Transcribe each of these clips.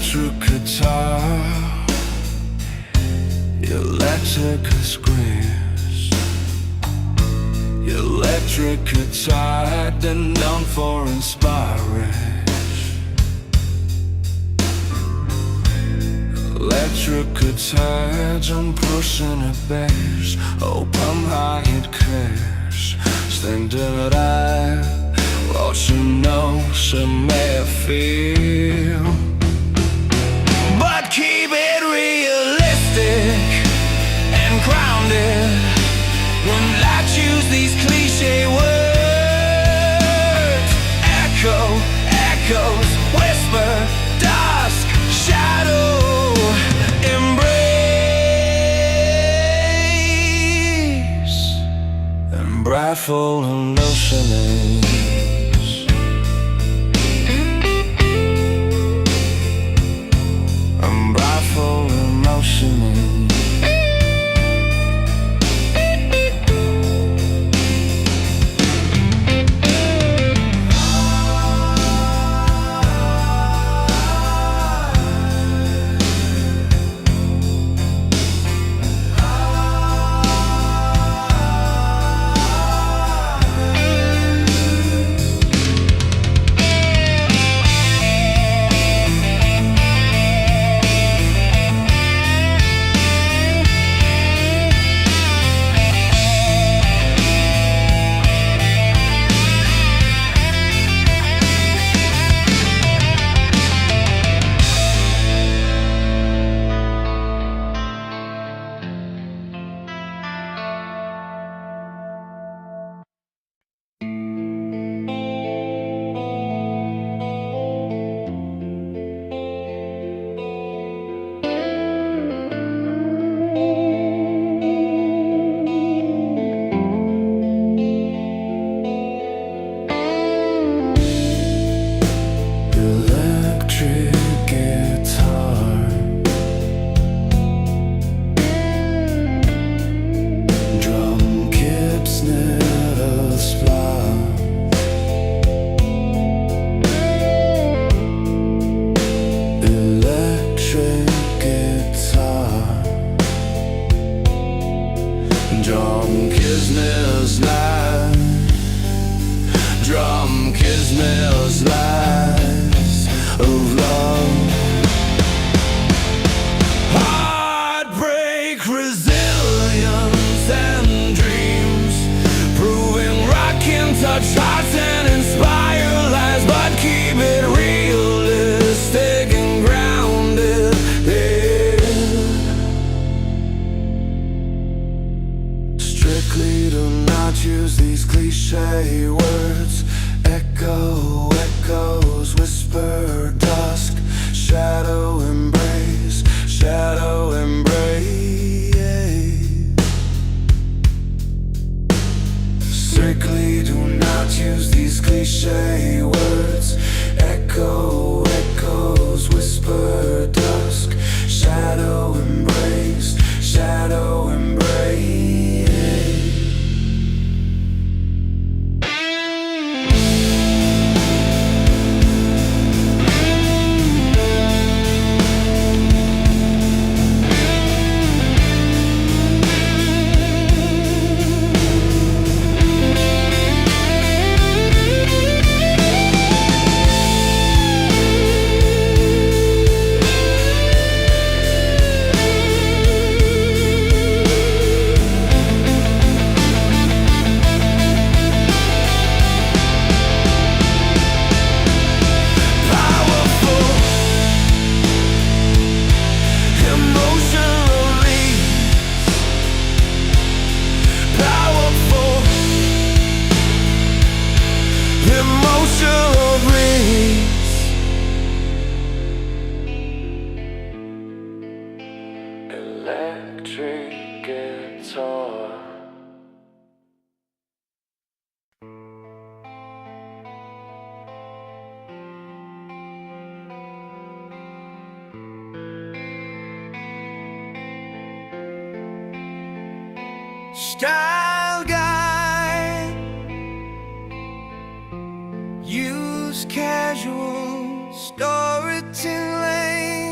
electric guitar, electric screams. Electric guitar then known for inspiration. Electric guitar don't pushing a bass, open high it cares. Standing right, what you know, she may feel. But keep it realistic and grounded. When lights use these cliche words, echo, echoes, whisper, dusk, shadow, embrace, and brightful hallucinations. And brightful emotions. Drum kiss nails, lies of love, heartbreak, resilience and dreams, proving rock can touch hearts and inspire lives. But keep it realistic and grounded, strictly do not use these cliche words. Echo, echoes, whisper, dusk, shadow, embrace, shadow, embrace. Strictly do not use these cliche words. Echo, echoes, whisper, dusk, shadow, embrace, shadow, embrace. Electric guitar. Style guide, use casual storytelling.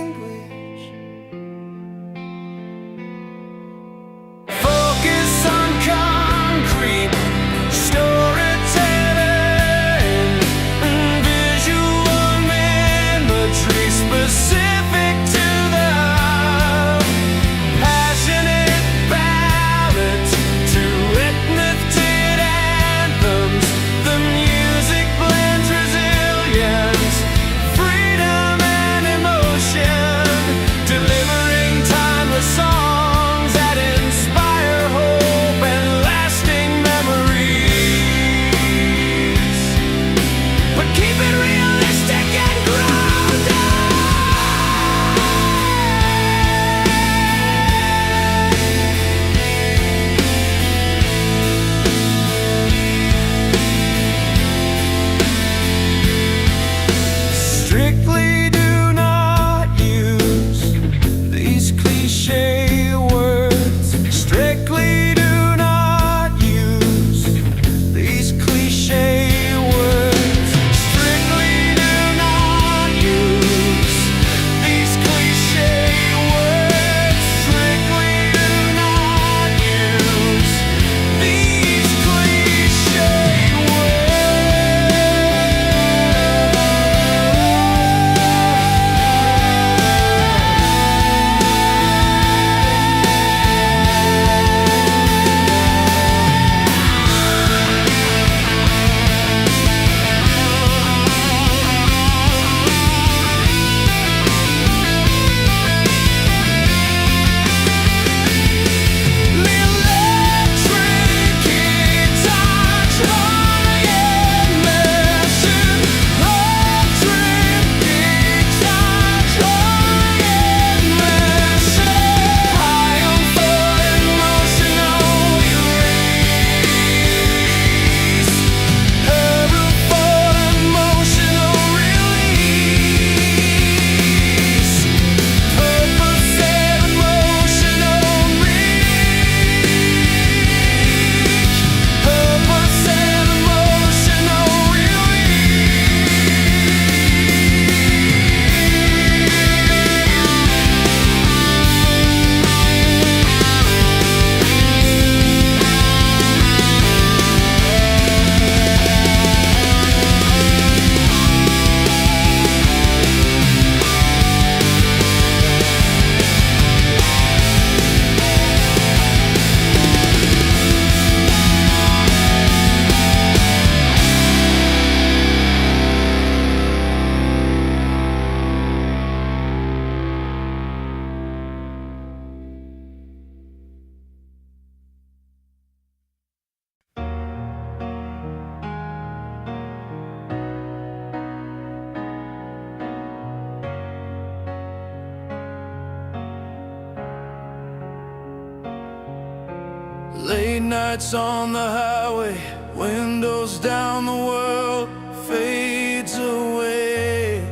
nights on the highway, windows down, the world fades away.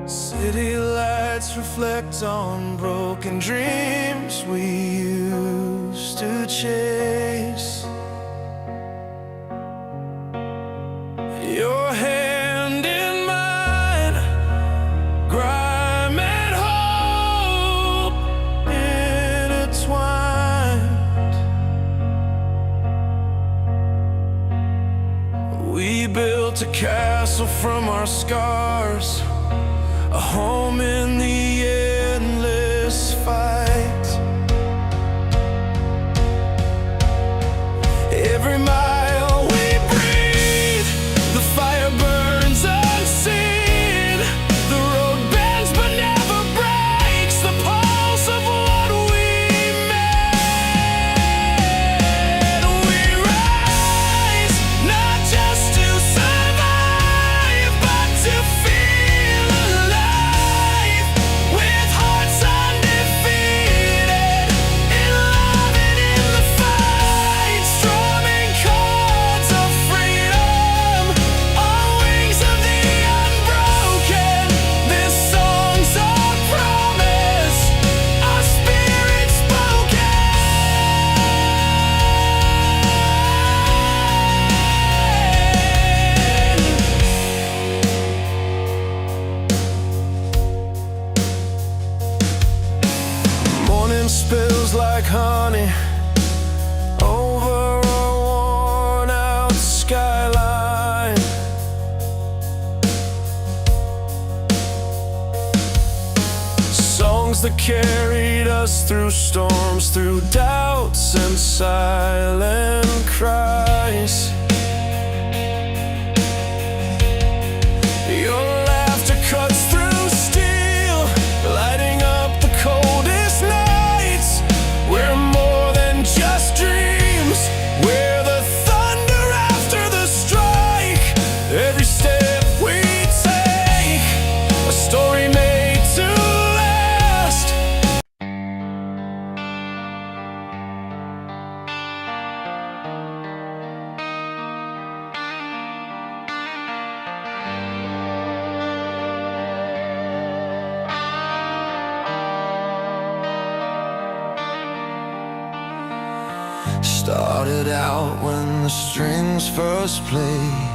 City lights reflect on broken dreams we used to chase. Your hand in mine, grime and hope intertwined. We built a castle from our scars, a home in the endless fight. Every mile we breathe, the fire burns unseen. The road bends but never breaks, the pulse of what we made. We rise, not just to survive, but to feel alive, with hearts undefeated, in love and in the fight. Strumming chords of freedom, on wings of the unbroken. This song's our promise, our spirit spoken. Morning spills like honey over a worn out skyline. Songs that carried us through storms, through doubts and silent cries. Your laughter cuts through steel, lighting up the coldest nights. We're more than just dreams, we're the thunder after the strike. Every step we take, a story made to last. Started out when the strings first played,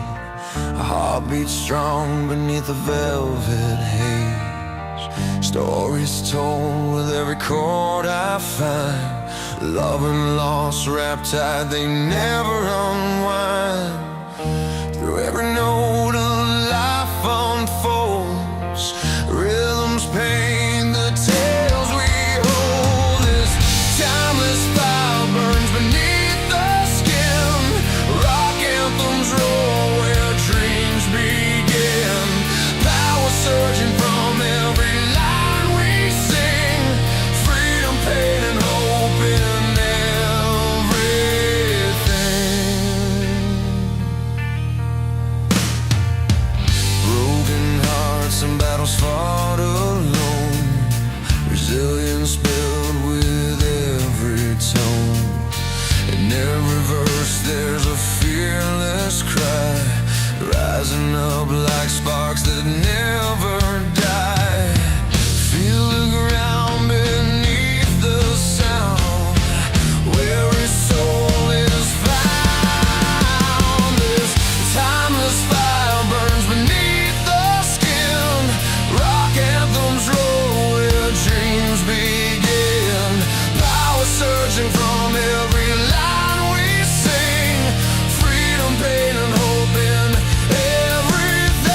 a heartbeat strong beneath the velvet haze. Stories told with every chord I find, love and loss wrapped tight, they never unwind. Through every note of life unfolds, rhythms paint the tales we hold. This timeless fire burns beneath the skin, rock anthems roar where dreams begin. Power surging from every line we sing, freedom, pain and hope in everything. Broken hearts and battles fought alone, resilience built with every tone. In every verse there's a fearless cry, rising up like sparks that never die. Feel the ground beneath the sound, where his soul is found. This timeless fire burns beneath the skin, rock anthems roll where dreams begin. Power surging from every line we sing, freedom, pain and hope in everything.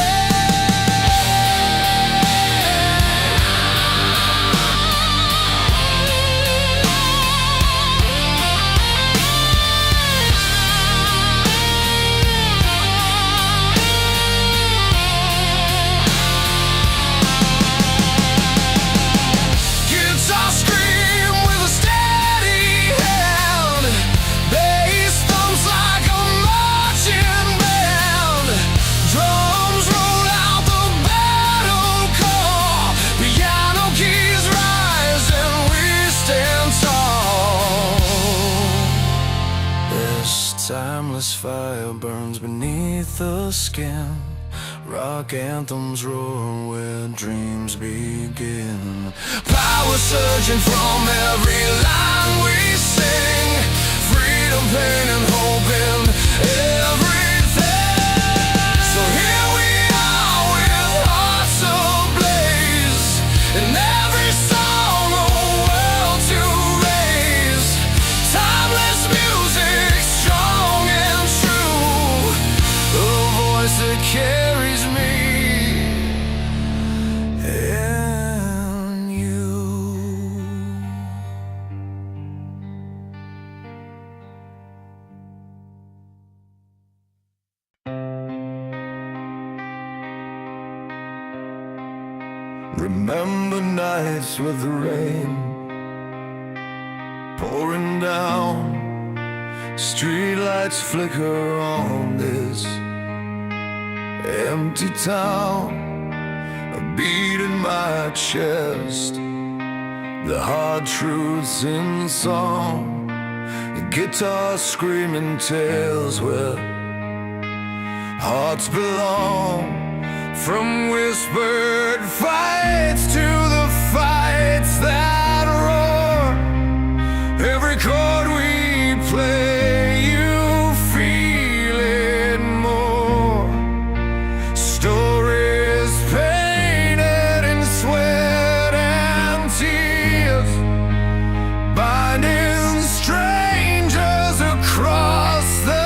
timeless fire burns beneath the skin. Rock anthems roar where dreams begin. Power surging from every line we sing. Freedom, pain, and hope in everything. So here we are with hearts ablaze. In every song, a world to raise. Timeless music, strong and true. A voice that carries me and you. Remember nights with the rain pouring down, streetlights flicker on this empty town. A beat in my chest, the hard truths in song. The guitar screaming tales where hearts belong. From whispered fights to the fights that roar. Every chord we play, you feel it more. Stories painted in sweat and tears, binding strangers across the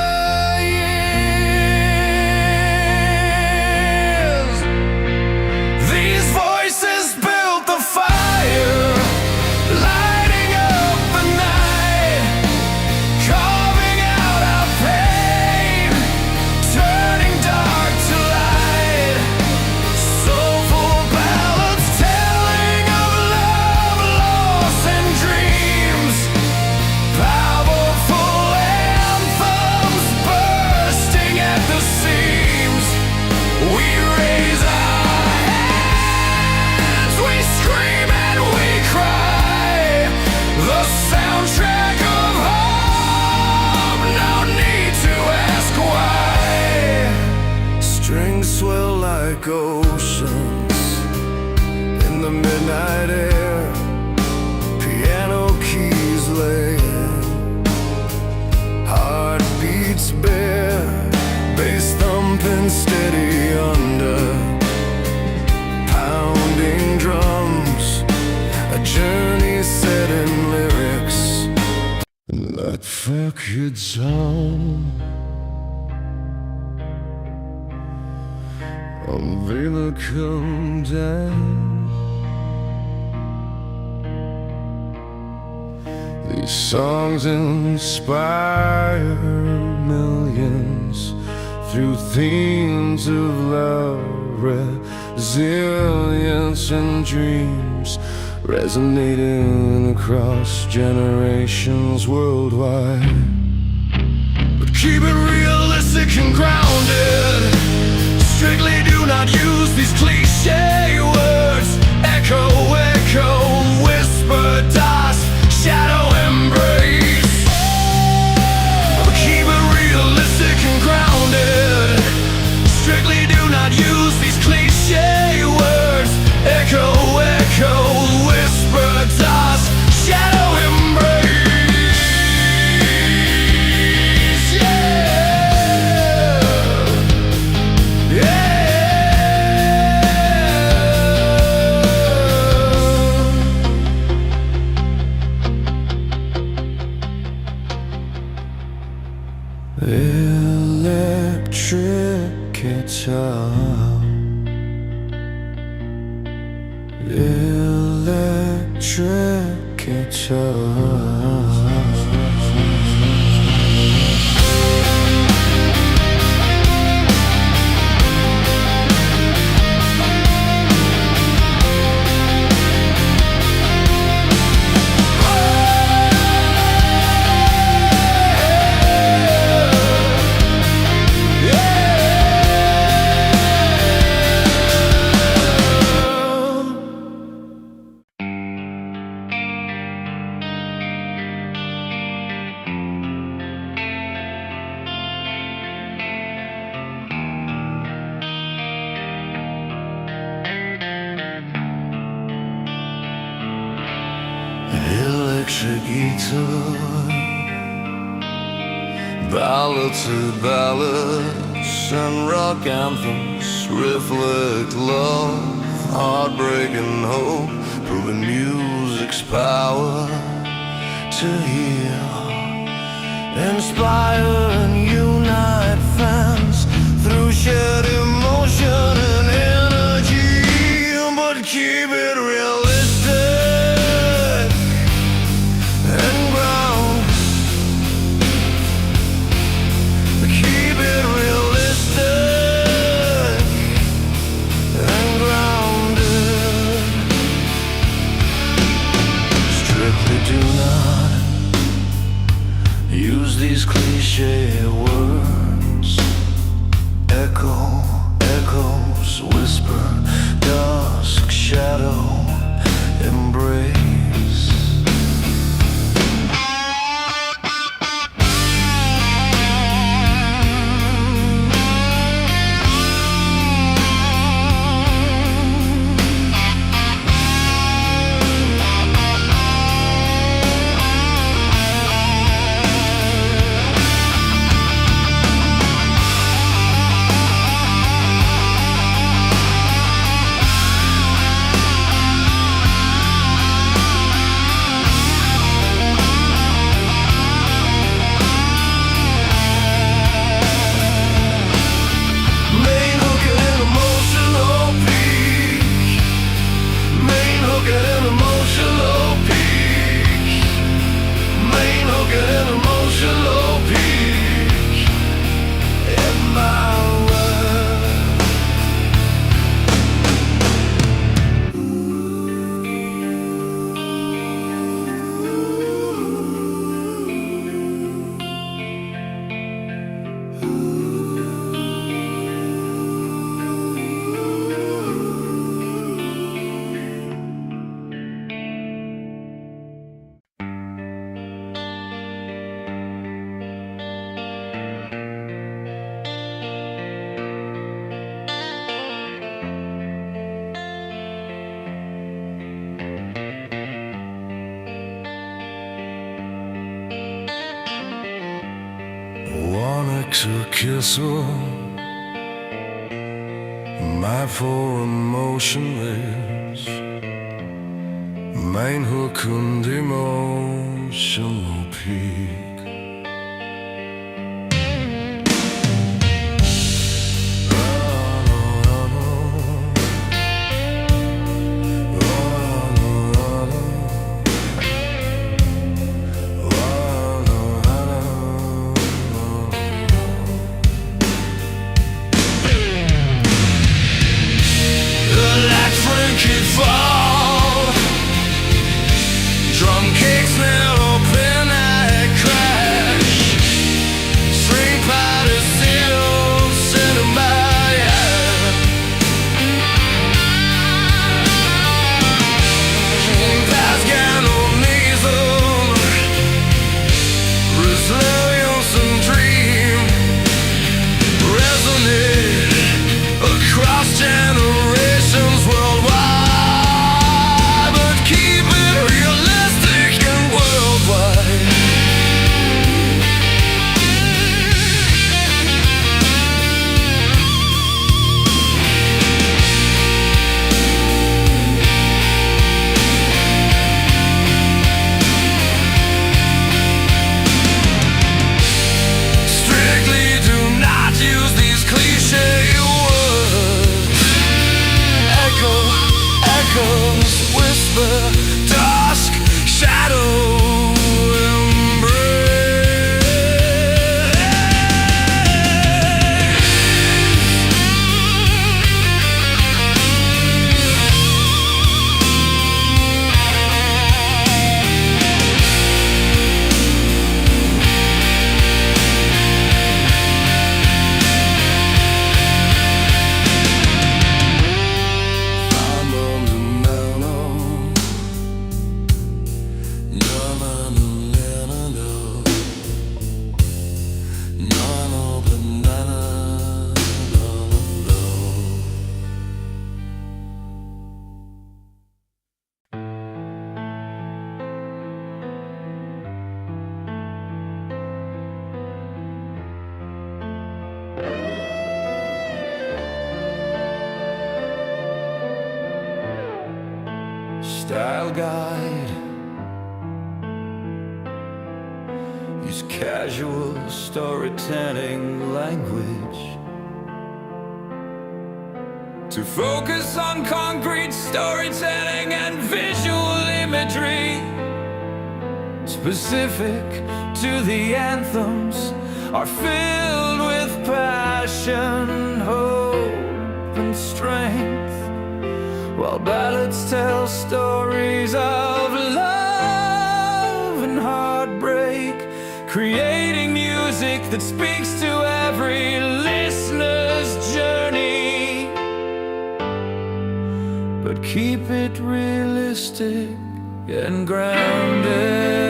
swell like oceans in the midnight air. Piano keys laying, heartbeats bare, bass thumping steady under pounding drums. A journey set in lyrics that fair kids hum. Vela come down. These songs inspire millions through themes of love, resilience, and dreams resonating across generations worldwide. But keep it realistic and grounded. Strictly do not use these cliche words. Echo, echo, whisper, dust, shadow, embrace. Keep it realistic and grounded. Strictly do not use these cliche words. Echo, echo, whisper, dust, shadow, embrace. Electric guitar, electric guitar. guitar, ballads and rock anthems reflect love, heartbreak and hope, proving music's power to heal, inspire and unite fans through shared emotion and energy. But keep it realistic and ground. Keep it realistic and grounded. Strictly do not use these cliche words. Echoes whisper, dusk shadow embrace. To kiss her, mad for emotionless, main hook and emotional peak. Drum kicks now open, I cry. style guide. Use casual storytelling language to focus on concrete storytelling and visual imagery specific to the anthems are filled with passion, hope, and strength, while ballads tell stories of love and heartbreak, creating music that speaks to every listener's journey. But keep it realistic and grounded.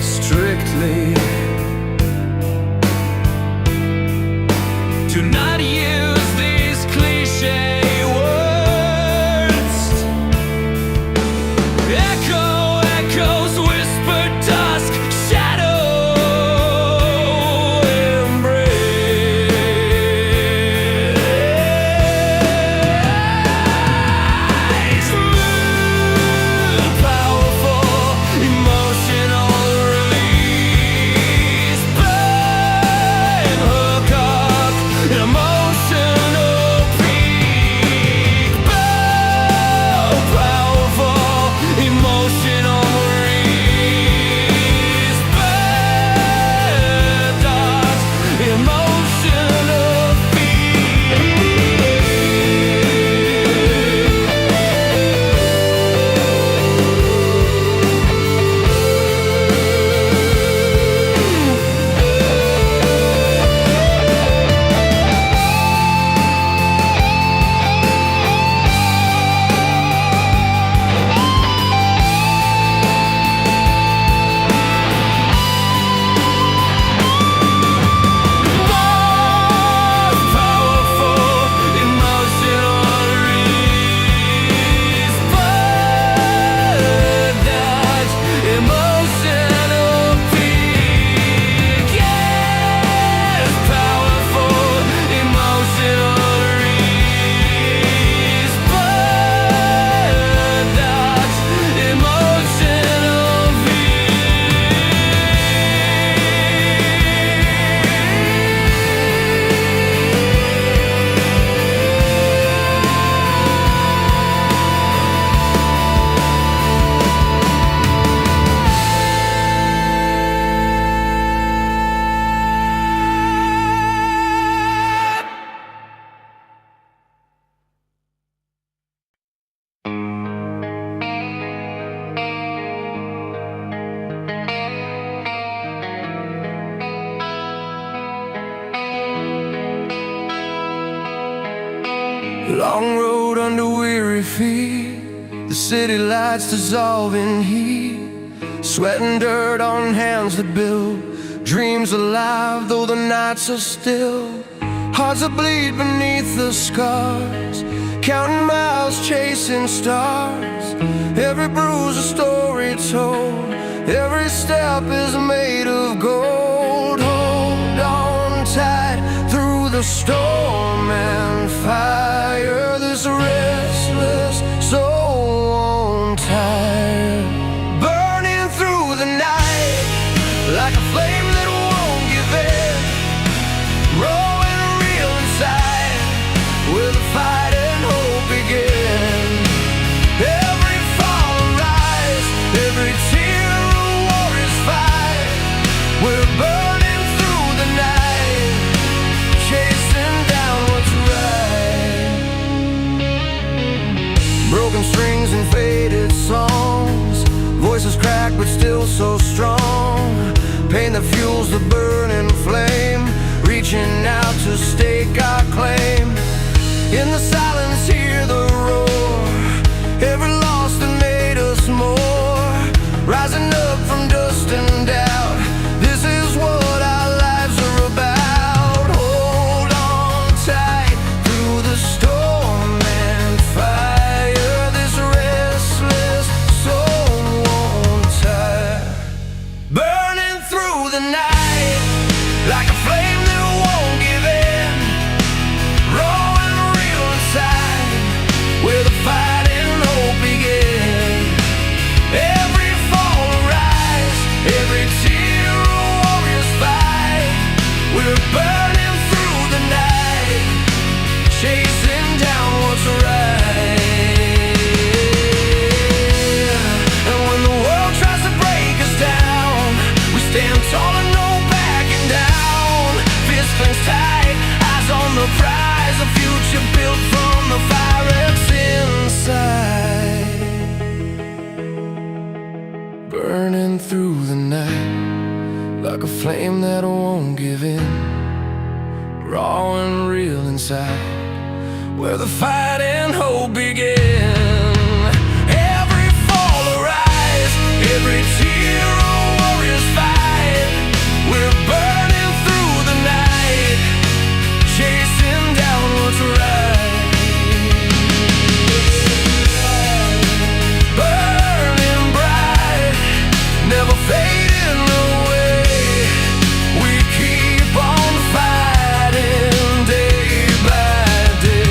Strictly, do not use these cliché words. Echo, echoes, whisper, dusk, shadow, embrace. Smooth, powerful, emotional release. Burn, hook up, emotional peak. Burn, powerful, emotional release. Burn, dark, emotional long road under weary feet, the city lights dissolve in heat, sweat and dirt on hands that build dreams alive though the nights are still. Hearts that bleed beneath the scars, counting miles, chasing stars. Every bruise a story told, every step is made of gold. Hold on tight through the storm and fire, this restless soul won't tire. Burning through the night like a flame that won't give in, growing real inside where the fight and hope begin. Every fall and rise, every tear a warrior's fight. We're burning through the night, chasing down what's right. Broken strings and faded songs, voices cracked but still so strong. Pain that fuels the burning flame, reaching out to stake our claim. In the silence hear the roar, every loss that made us more, rising up from dust and doubt. This is what our lives are about. Hold on tight through the storm and fire, this restless soul won't tire. skin, raw and real inside, where the fight and hope begin. Every fall or rise, every tear a warrior's fight. We're burning through the night, chasing down what's right. Burning bright, never fading away. We keep on fighting day by day.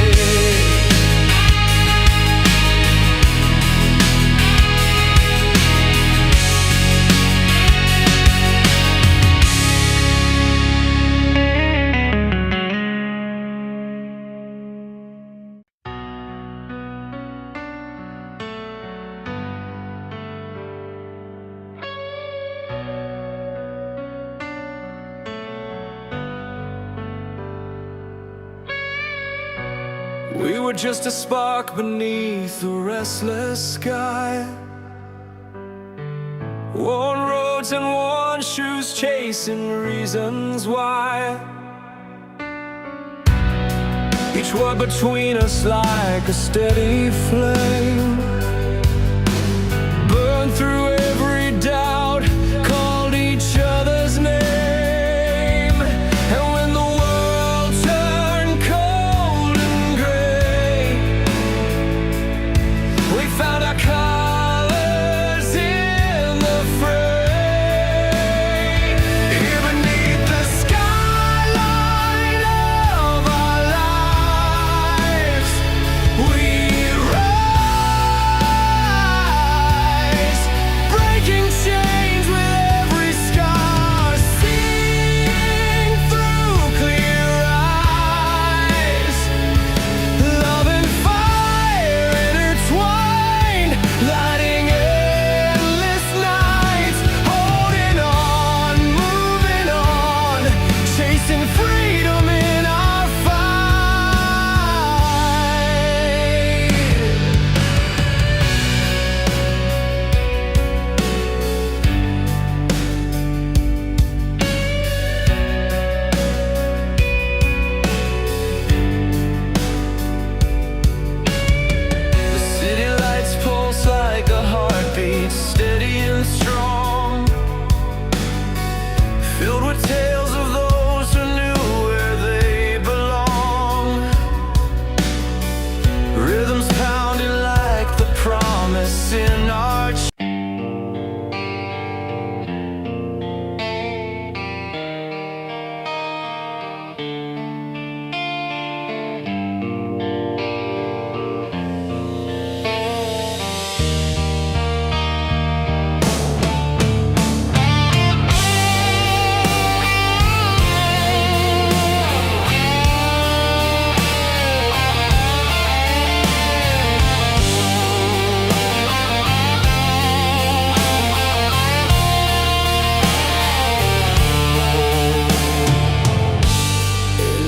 We were just a spark beneath a restless sky. Worn roads and worn shoes, chasing reasons why. Each word between us like a steady flame, burned through every doubt, called each other's name. And when the world turned cold and gray, we found our colors in the fray. Here beneath the skyline of our lives, we rise, breaking chains with every scar, seeing through clear eyes. Love and fire intertwined, lighting endless nights, holding on, moving on, chasing freedom in our fight. The city lights pulse like a heartbeat, steady and strong, filled with tales of those who knew where they belong. Rhythms pounding like the promise in our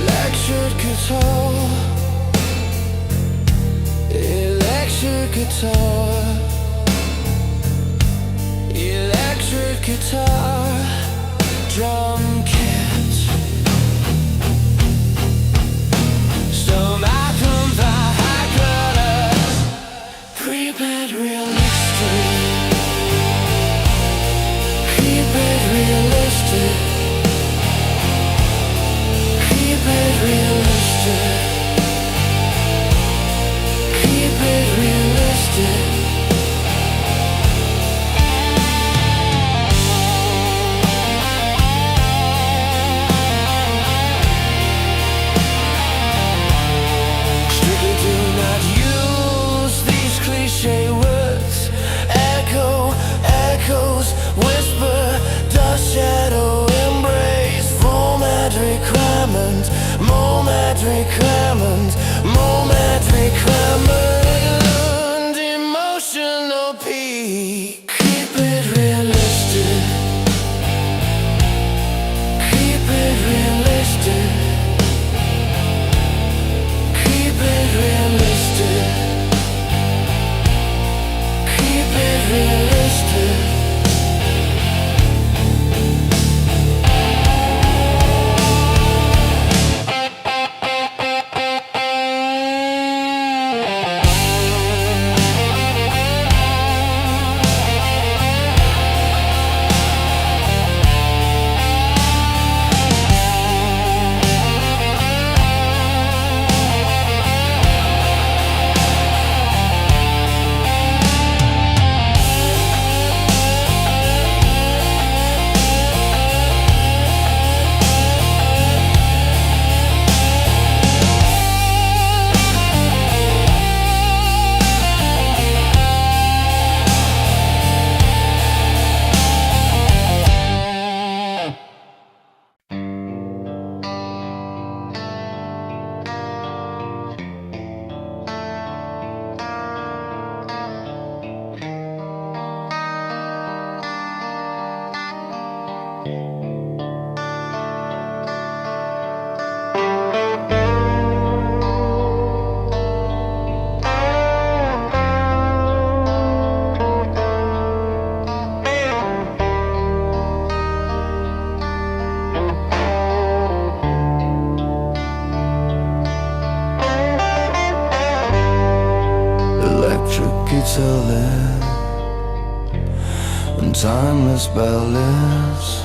electric guitar, electric guitar, electric guitar, drum kit. Some atoms are high colors, prepared realistic. Keep it realistic. Keep it realistic. Keep it realistic. Strictly do not use these cliche words. Echo, echoes, whisper, dust, shadow, embrace. Moment requirement, moment requirement, moment requirement. Emotional peak. Keep it realistic. Keep it realistic. Keep it realistic. Keep it realistic. timeless ballads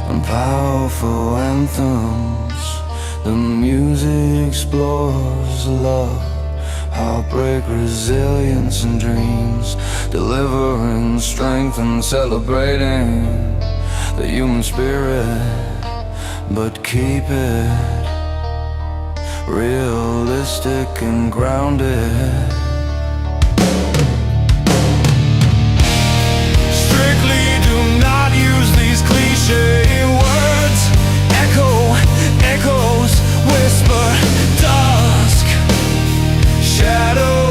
and powerful anthems. The music explores love, heartbreak, resilience and dreams, delivering strength and celebrating the human spirit, but keep it realistic and grounded. Strictly do not use these cliche words. Echoes, whisper, dusk, shadow.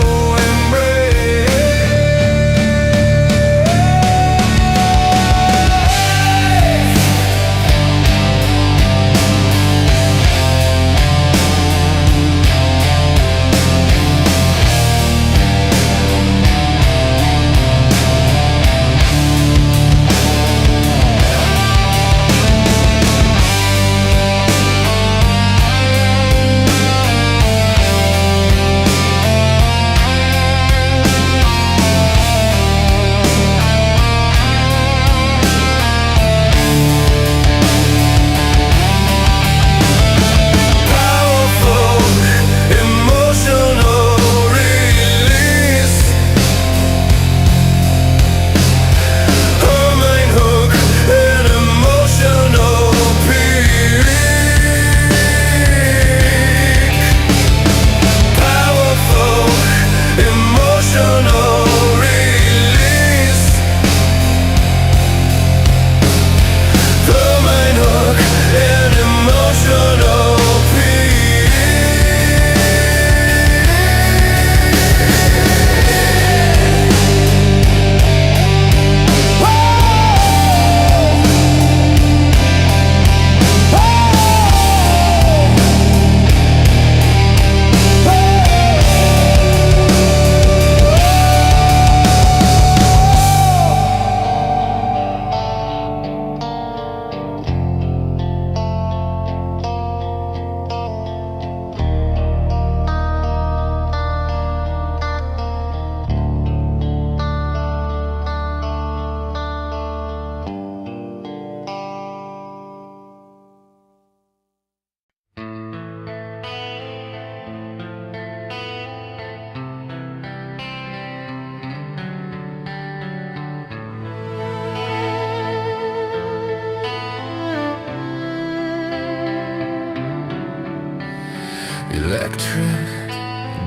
Electric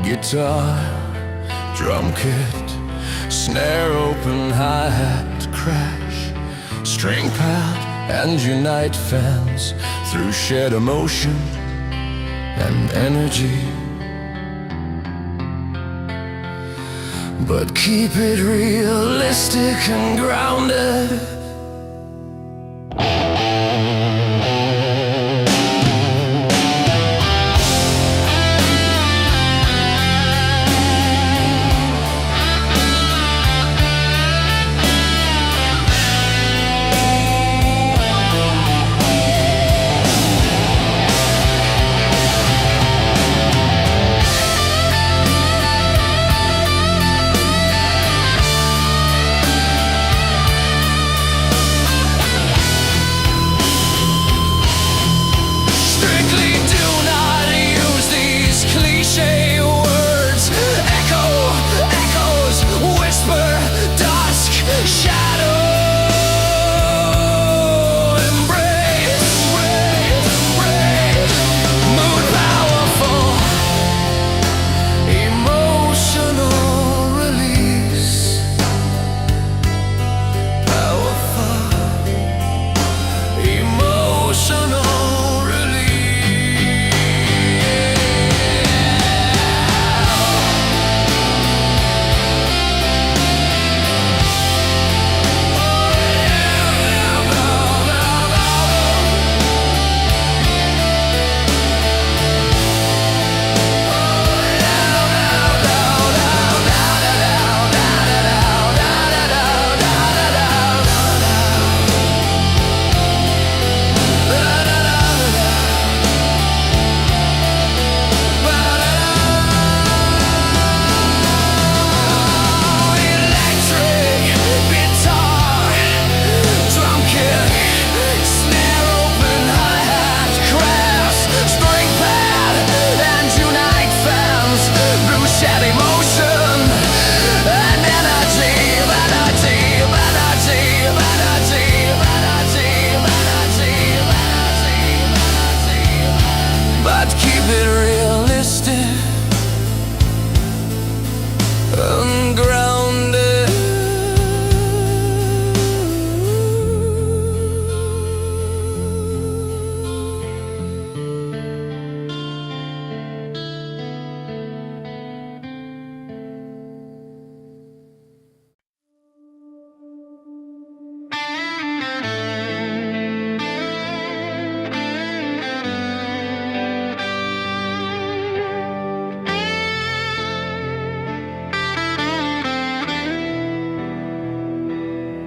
guitar, drum kit, snare open, hi-hat crash, string pad and unite fans through shared emotion and energy. But keep it realistic and grounded.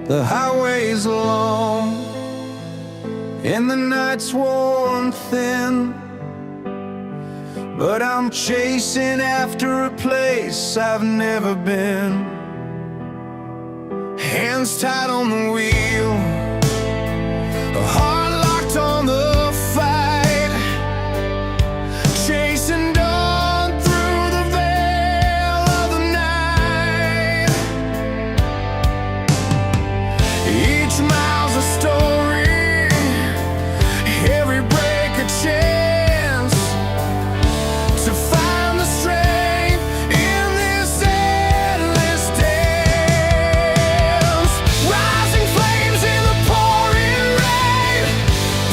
The highway's long and the night's worn thin, but I'm chasing after a place I've never been. Hands tied on the wheel, a heart locked on the fight, chasing dawn through the veil of the night. Each mile's a story, every break a chance to find the strength in this endless dance. Rising flames in the pouring rain,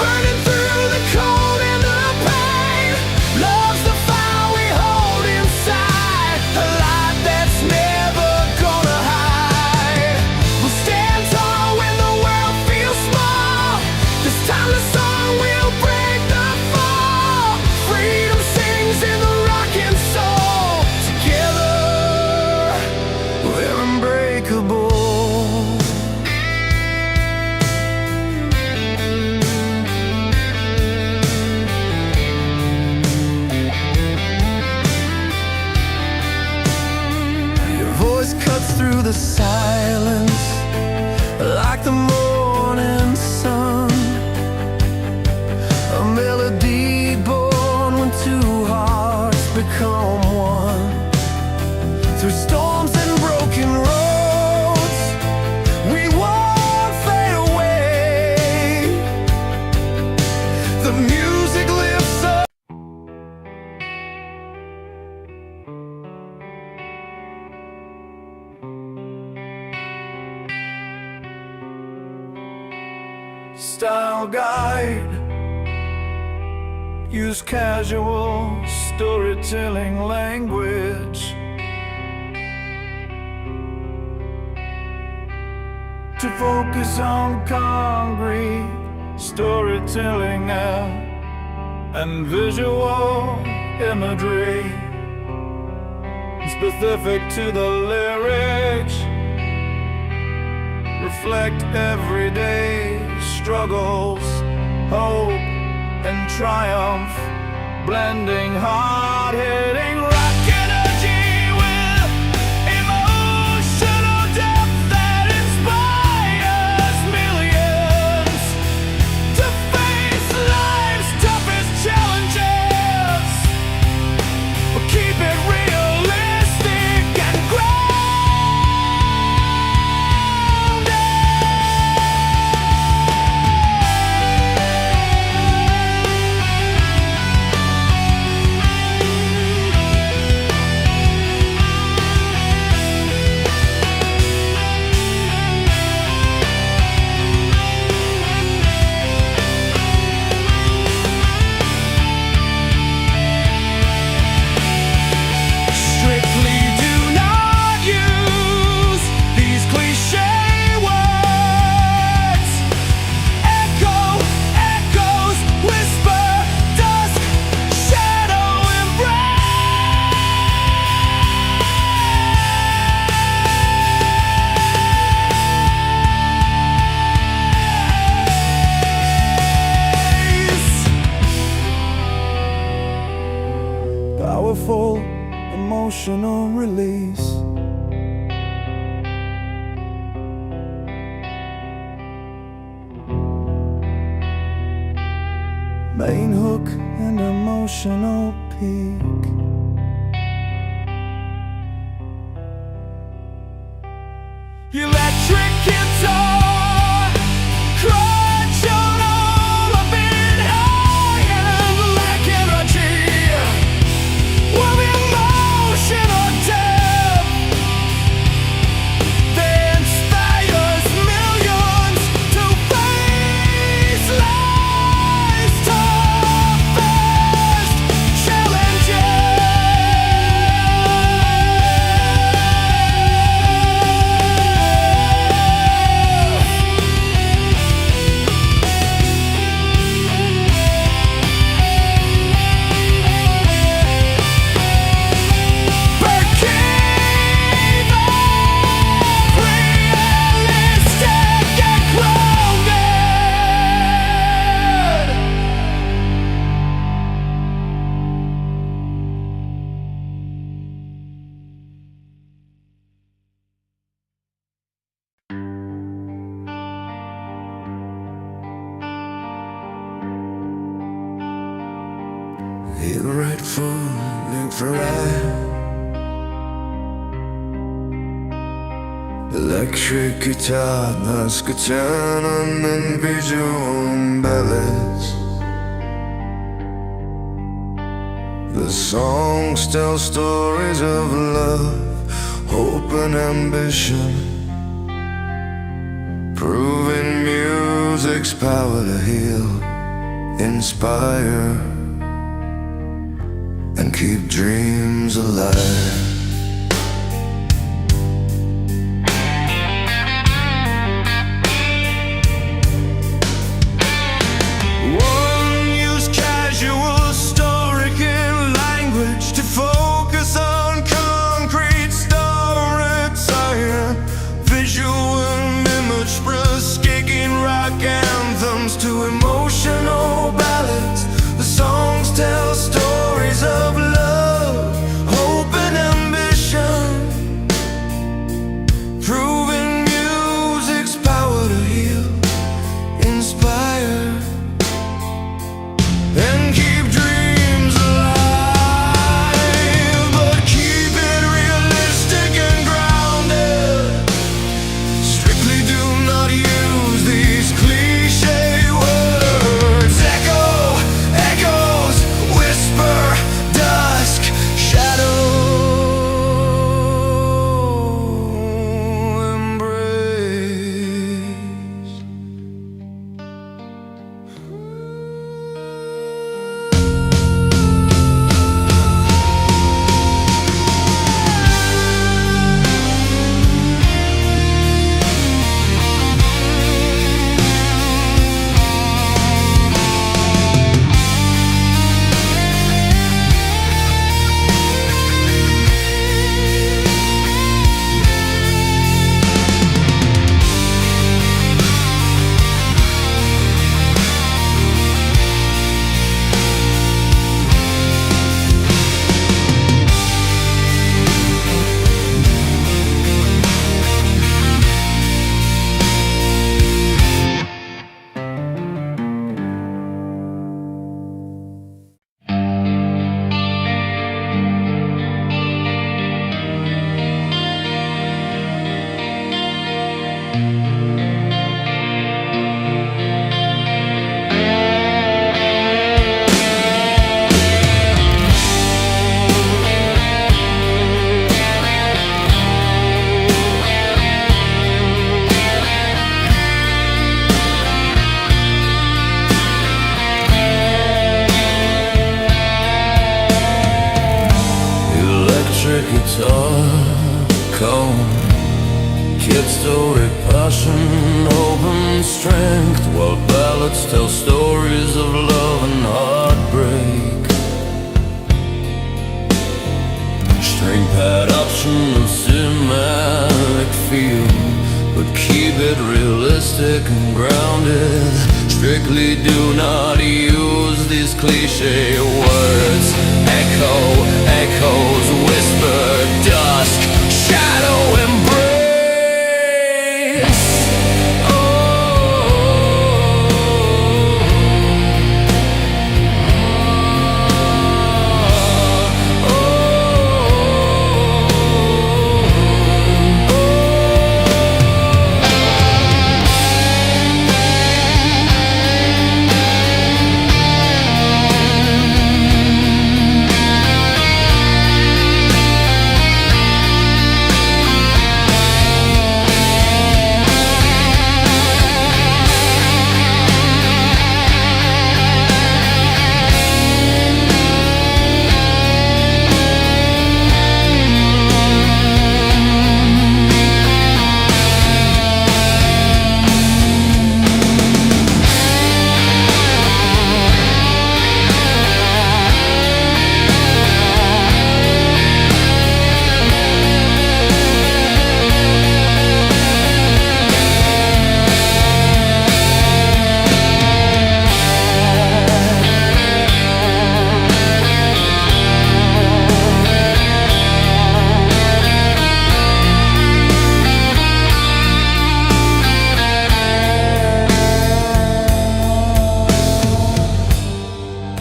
burning through the cold and the pain. Love's the fire we hold inside, a light that's never gonna hide. We'll stand tall when the world feels small. This time the song will break the fall. Freedom sings in the rocking soul. Together we're unbreakable. Your voice cuts through the silence like the morning sun, a melody born when two hearts become one. Through storms and broken roads, we won't fade away. The music lifts up. Style guide, use casual storytelling language to focus on concrete storytelling and visual imagery specific to the lyrics. Reflect everyday struggles, hope and triumph, blending hard-hitting rock energy with emotional depth that inspires millions to face life's toughest challenges. We'll keep it realistic and grounded. Strictly do not use these cliché words. Echo, echoes, whisper, dusk, shadow, embrace. Powerful emotional release. Main hook and emotional peak. Electric guitar, crunch on all of it, high and black energy. With emotional depth that inspires millions to face life's toughest challenges. He'll write for Luke Ferrari. Electric guitar, that's katana and visual ballads. The songs tell stories of love, hope and ambition, proving music's power to heal, inspire, and keep dreams alive. To emotional ballads, the songs tell stories of love, hope and ambition, proving music's power to heal, inspire, and keep dreams alive. But keep it realistic and grounded. Strictly do not use these cliches. Guitar, calm, kid story, passion, hope and strength, while ballads tell stories of love and heartbreak. String pad option and cinematic feel, but keep it realistic and grounded. Strictly do not use these cliche words. Echoes, whisper, dusk, shadow, embrace.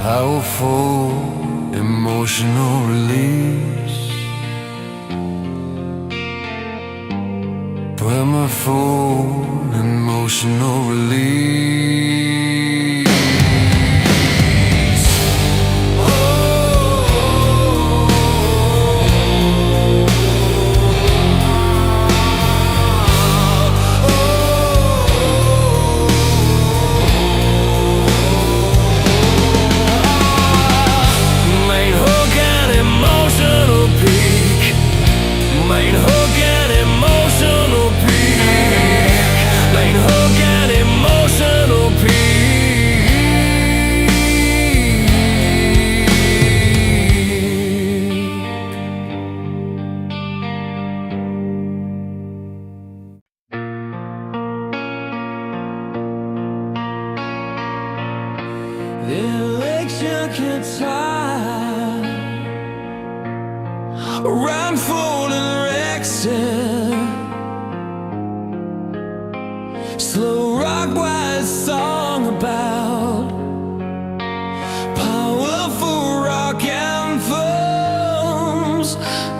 powerful emotional release, powerful emotional release. The electric guitar around folding Rexton, slow rock wise song about powerful rock anthems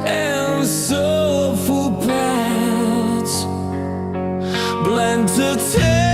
and soulful pads blend to tell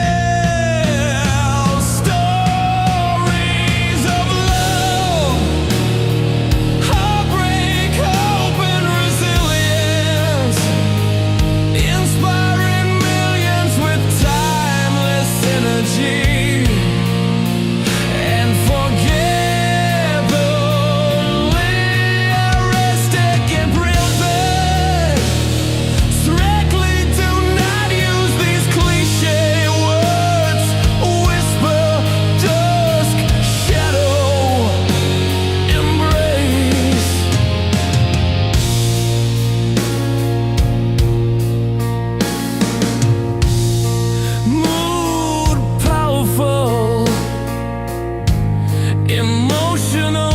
emotional